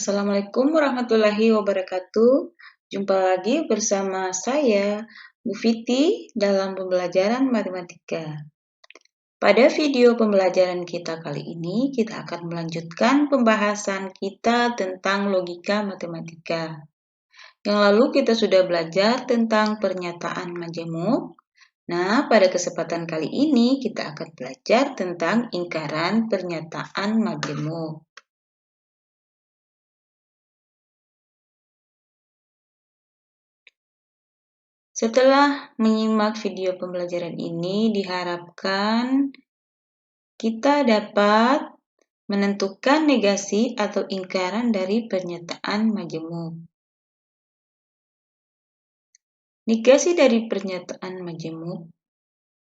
Assalamualaikum warahmatullahi wabarakatuh. Jumpa lagi bersama saya, Bu Fiti, dalam pembelajaran matematika. Pada video pembelajaran kita kali ini, kita akan melanjutkan pembahasan kita tentang logika matematika. Yang lalu kita sudah belajar tentang pernyataan majemuk. Nah, pada kesempatan kali ini kita akan belajar tentang ingkaran pernyataan majemuk. Setelah menyimak video pembelajaran ini, diharapkan kita dapat menentukan negasi atau ingkaran dari pernyataan majemuk. Negasi dari pernyataan majemuk.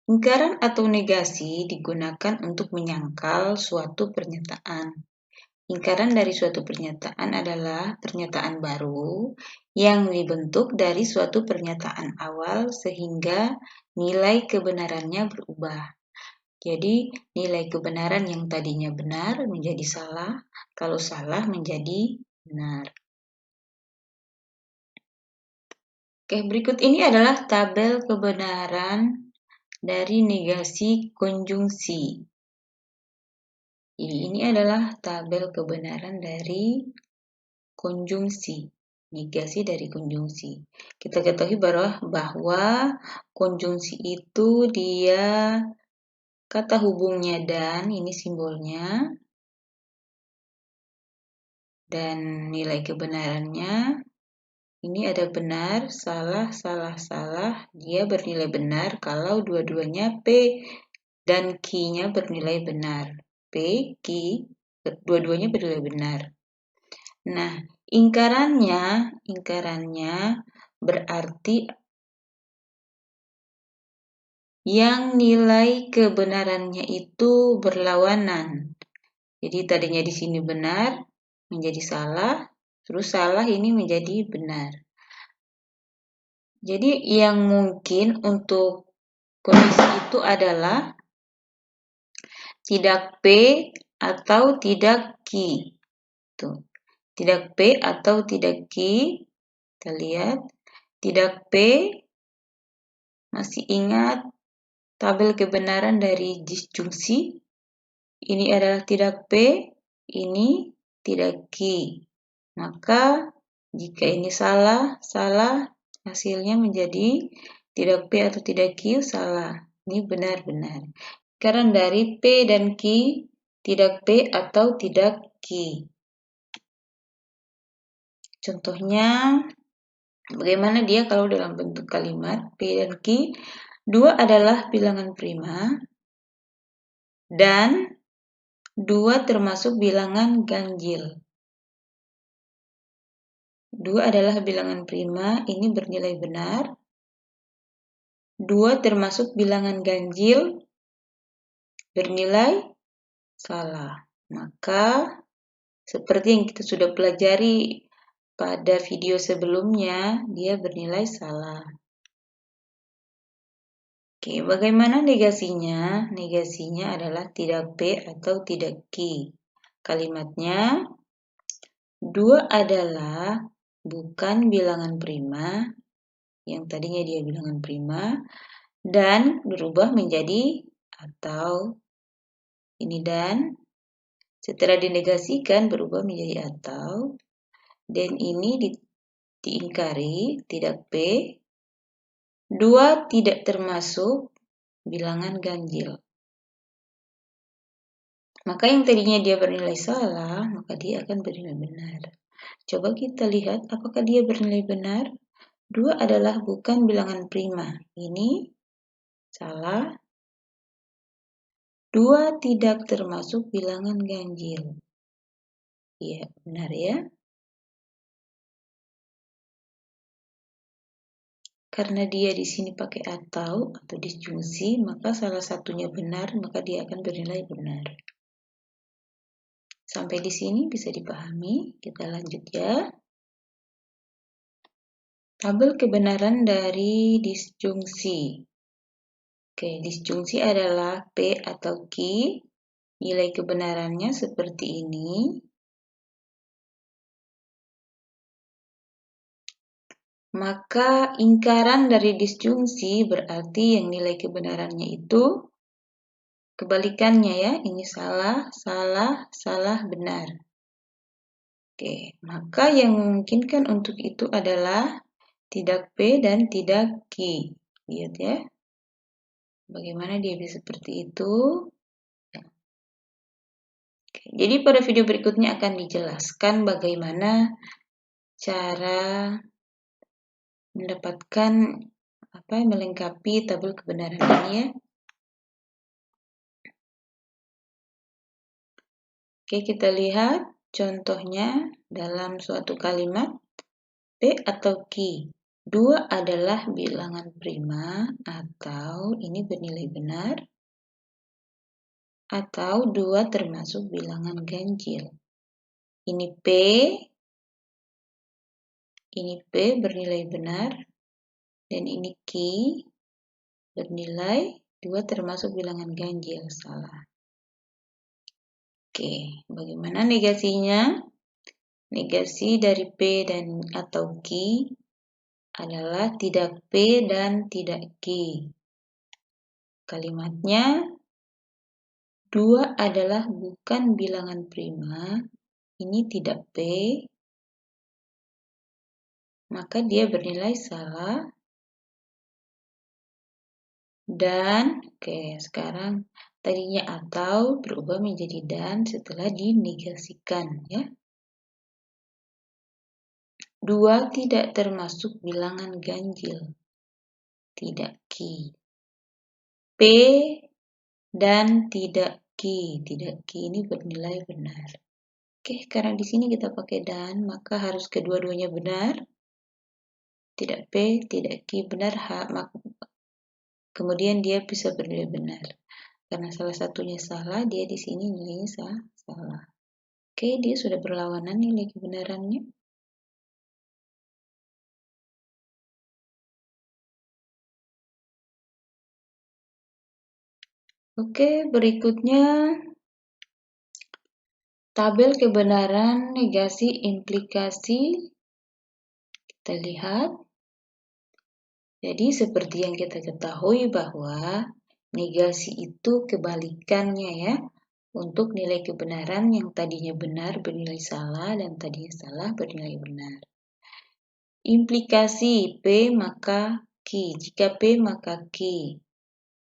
Ingkaran atau negasi digunakan untuk menyangkal suatu pernyataan. Ingkaran dari suatu pernyataan adalah pernyataan baru yang dibentuk dari suatu pernyataan awal sehingga nilai kebenarannya berubah. Jadi, nilai kebenaran yang tadinya benar menjadi salah, kalau salah menjadi benar. Oke, berikut ini adalah tabel kebenaran dari negasi konjungsi. Ini adalah tabel kebenaran dari konjungsi, negasi dari konjungsi. Kita ketahui bahwa konjungsi itu dia kata hubungnya dan, ini simbolnya, dan nilai kebenarannya, ini ada benar, salah, salah, salah, dia bernilai benar kalau dua-duanya P dan Q-nya bernilai benar. P, Q, dua-duanya bernilai benar. Nah, ingkarannya berarti yang nilai kebenarannya itu berlawanan. Jadi tadinya di sini benar menjadi salah, terus salah ini menjadi benar. Jadi yang mungkin untuk kondisi itu adalah tidak P atau tidak Q. Tuh. Tidak P atau tidak Q. Kita lihat. Tidak P. Masih ingat tabel kebenaran dari disjungsi? Ini adalah tidak P. Ini tidak Q. Maka jika ini salah, hasilnya menjadi tidak P atau tidak Q, salah. Ini benar-benar. Karena dari P dan Q, tidak P atau tidak Q. Contohnya, bagaimana dia kalau dalam bentuk kalimat P dan Q? Dua adalah bilangan prima dan dua termasuk bilangan ganjil. Dua adalah bilangan prima, ini bernilai benar. Dua termasuk bilangan ganjil, bernilai salah. Maka, seperti yang kita sudah pelajari pada video sebelumnya, dia bernilai salah. Oke, bagaimana negasinya? Negasinya adalah tidak P atau tidak Q. Kalimatnya, dua adalah bukan bilangan prima, yang tadinya dia bilangan prima, dan berubah menjadi atau. Ini dan, setelah dinegasikan berubah menjadi atau, dan ini diingkari, tidak P. Dua tidak termasuk bilangan ganjil. Maka yang tadinya dia bernilai salah, maka dia akan bernilai benar. Coba kita lihat apakah dia bernilai benar. Dua adalah bukan bilangan prima. Ini salah. Dua tidak termasuk bilangan ganjil. Iya, benar ya. Karena dia di sini pakai atau disjungsi, maka salah satunya benar, maka dia akan bernilai benar. Sampai di sini bisa dipahami. Kita lanjut ya. Tabel kebenaran dari disjungsi. Oke, disjungsi adalah P atau Q. Nilai kebenarannya seperti ini. maka ingkaran dari disjungsi berarti yang nilai kebenarannya itu kebalikannya ya. Ini salah, salah, salah, benar. Oke, maka yang memungkinkan untuk itu adalah tidak P dan tidak Q. Lihat ya. Bagaimana dia bisa seperti itu? Jadi pada video berikutnya akan dijelaskan bagaimana cara mendapatkan melengkapi tabel kebenaran ini ya. Oke, kita lihat contohnya dalam suatu kalimat P atau Q. 2 adalah bilangan prima atau ini bernilai benar atau 2 termasuk bilangan ganjil. Ini P bernilai benar, dan ini Q bernilai 2 termasuk bilangan ganjil, salah. Oke, bagaimana negasinya? Negasi dari P dan atau Q adalah tidak P dan tidak Q. Kalimatnya 2 adalah bukan bilangan prima, ini tidak P, maka dia bernilai salah. Dan sekarang tadinya atau berubah menjadi dan setelah dinegasikan ya. 2 tidak termasuk bilangan ganjil, tidak Q. P dan tidak Q ini bernilai benar. Oke, karena di sini kita pakai dan, maka harus kedua-duanya benar. Tidak P, tidak Q benar, kemudian dia bisa bernilai benar. Karena salah satunya salah, dia di sini nilainya salah. Oke, dia sudah berlawanan nilai kebenarannya. Oke, berikutnya tabel kebenaran negasi implikasi. Kita lihat. Jadi seperti yang kita ketahui bahwa negasi itu kebalikannya ya. Untuk nilai kebenaran yang tadinya benar bernilai salah dan tadinya salah bernilai benar. Implikasi P maka Q. Jika P maka Q.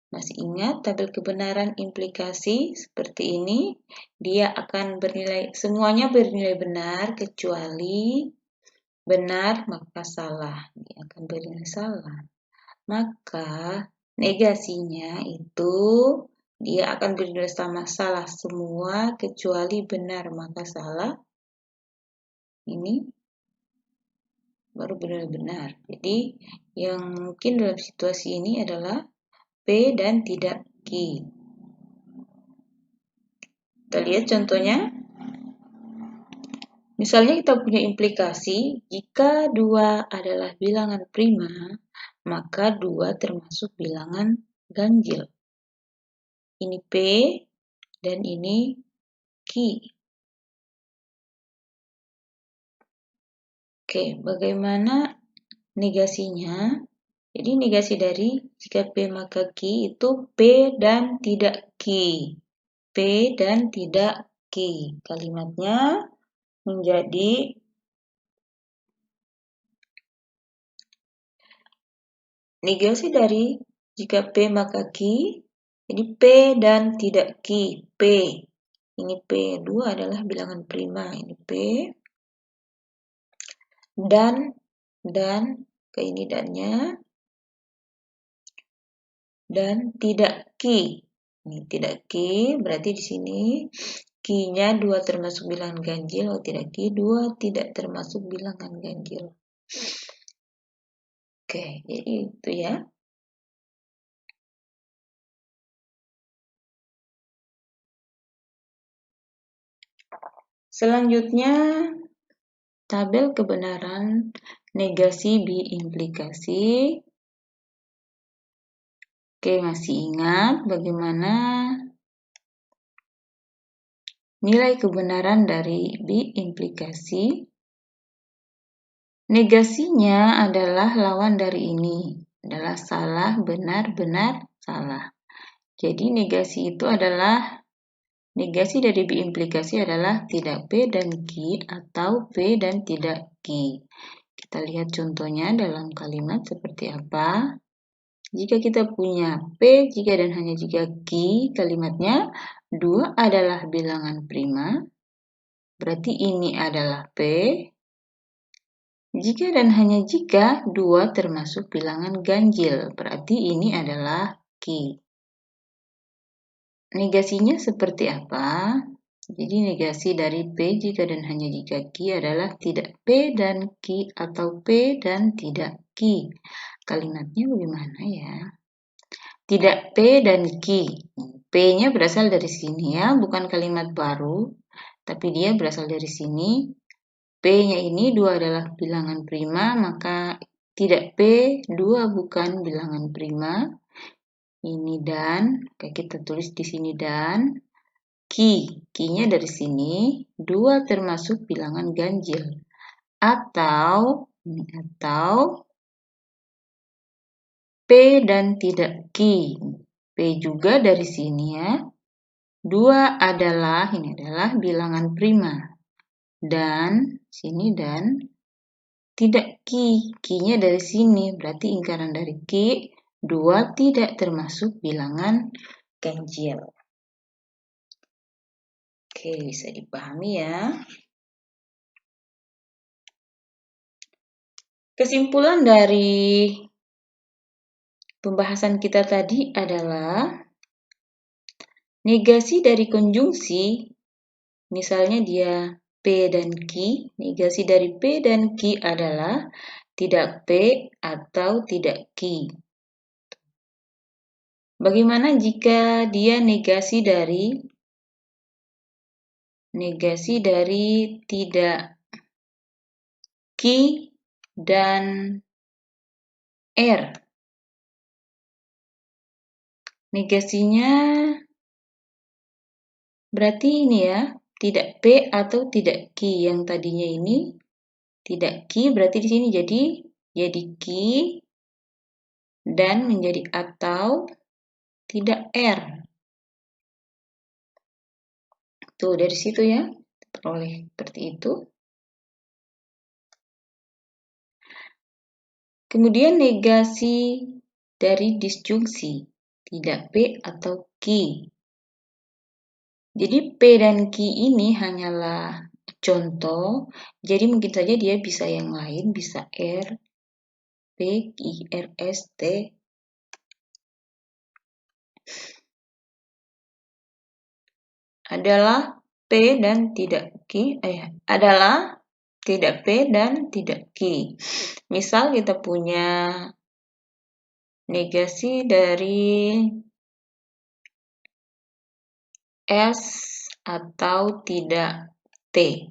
Masih ingat tabel kebenaran implikasi seperti ini? Dia akan bernilai, semuanya bernilai benar kecuali benar maka salah. Dia akan bernilai salah. Maka negasinya itu dia akan bernilai sama salah semua kecuali benar maka salah. Ini baru bernilai benar. Jadi yang mungkin dalam situasi ini adalah P dan tidak Q. Kita lihat contohnya. Misalnya kita punya implikasi, jika 2 adalah bilangan prima, maka 2 termasuk bilangan ganjil. Ini P dan ini Q. Oke, bagaimana negasinya? Jadi negasi dari jika P maka Q itu P dan tidak Q. P dan tidak Q. Kalimatnya menjadi negasi dari jika P maka Q. Jadi P dan tidak Q. P. Ini P. 2 adalah bilangan prima. Ini P. Dan ke ini dannya. Dan tidak Q. Ini tidak Q, berarti di sini Q-nya 2 termasuk bilangan ganjil, tidak Q, 2 tidak termasuk bilangan ganjil. Oke, jadi itu ya. Selanjutnya, tabel kebenaran negasi biimplikasi. Oke, masih ingat bagaimana nilai kebenaran dari biimplikasi? Negasinya adalah lawan dari ini, adalah salah, benar, benar, salah. Jadi negasi itu adalah, negasi dari B implikasi adalah tidak P dan Q atau P dan tidak Q. Kita lihat contohnya dalam kalimat seperti apa. Jika kita punya P, jika dan hanya jika Q, kalimatnya 2 adalah bilangan prima, berarti ini adalah P. Jika dan hanya jika 2 termasuk bilangan ganjil, berarti ini adalah Q. Negasinya seperti apa? Jadi negasi dari P jika dan hanya jika Q adalah tidak P dan Q atau P dan tidak Q. Kalimatnya bagaimana ya? Tidak P dan Q. P-nya berasal dari sini ya, bukan kalimat baru, tapi dia berasal dari sini. P-nya ini 2 adalah bilangan prima, maka tidak P, 2 bukan bilangan prima. Ini dan, kita tulis di sini dan. Q-nya dari sini, 2 termasuk bilangan ganjil. Atau P dan tidak Q. P juga dari sini ya. 2 adalah, ini adalah bilangan prima. Dan, sini dan, tidak Q. Q-nya dari sini, berarti lingkaran dari Q, 2 tidak termasuk bilangan ganjil. Oke, bisa dipahami ya. Kesimpulan dari pembahasan kita tadi adalah negasi dari konjungsi, misalnya dia P dan Q, negasi dari P dan Q adalah tidak P atau tidak Q. Bagaimana jika dia negasi dari tidak Q dan R? Negasinya berarti ini ya, tidak P atau tidak Q. Yang tadinya ini tidak Q, berarti di sini jadi Q dan menjadi atau tidak R. Tuh, dari situ ya, peroleh seperti itu. Kemudian negasi dari disjungsi, tidak P atau Q. Jadi P dan Q ini hanyalah contoh, jadi mungkin saja dia bisa yang lain, bisa R, P, Q, R, S, T. Adalah P dan tidak Q, adalah tidak P dan tidak Q. Misal kita punya negasi dari S atau tidak T.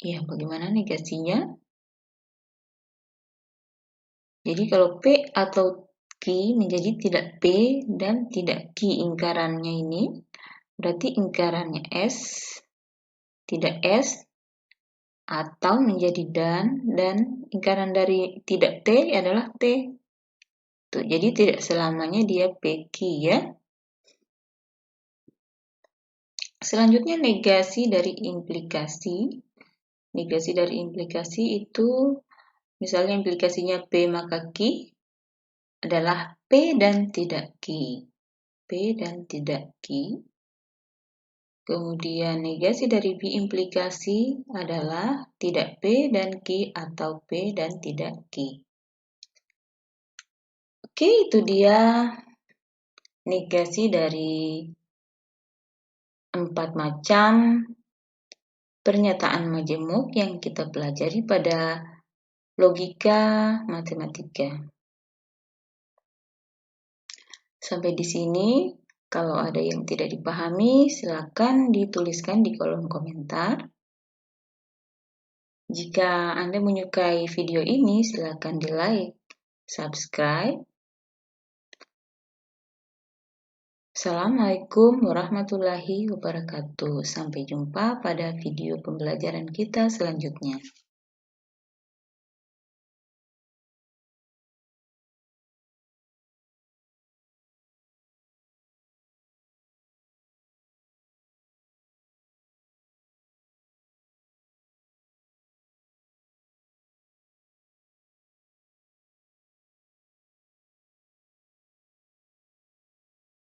Ya, bagaimana negasinya? Jadi kalau P atau Q menjadi tidak P dan tidak Q ingkarannya ini, berarti ingkarannya S, tidak S, atau menjadi dan ingkaran dari tidak T adalah T. Tuh, jadi tidak selamanya dia PQ ya. Selanjutnya negasi dari implikasi. Negasi dari implikasi itu misalnya implikasinya P maka Q adalah P dan tidak Q. P dan tidak Q. Kemudian negasi dari B implikasi adalah tidak P dan Q atau P dan tidak Q. Oke, itu dia negasi dari 4 macam pernyataan majemuk yang kita pelajari pada logika matematika. Sampai di sini. Kalau ada yang tidak dipahami, silakan dituliskan di kolom komentar. Jika Anda menyukai video ini, silakan di-like, subscribe. Assalamualaikum warahmatullahi wabarakatuh. Sampai jumpa pada video pembelajaran kita selanjutnya.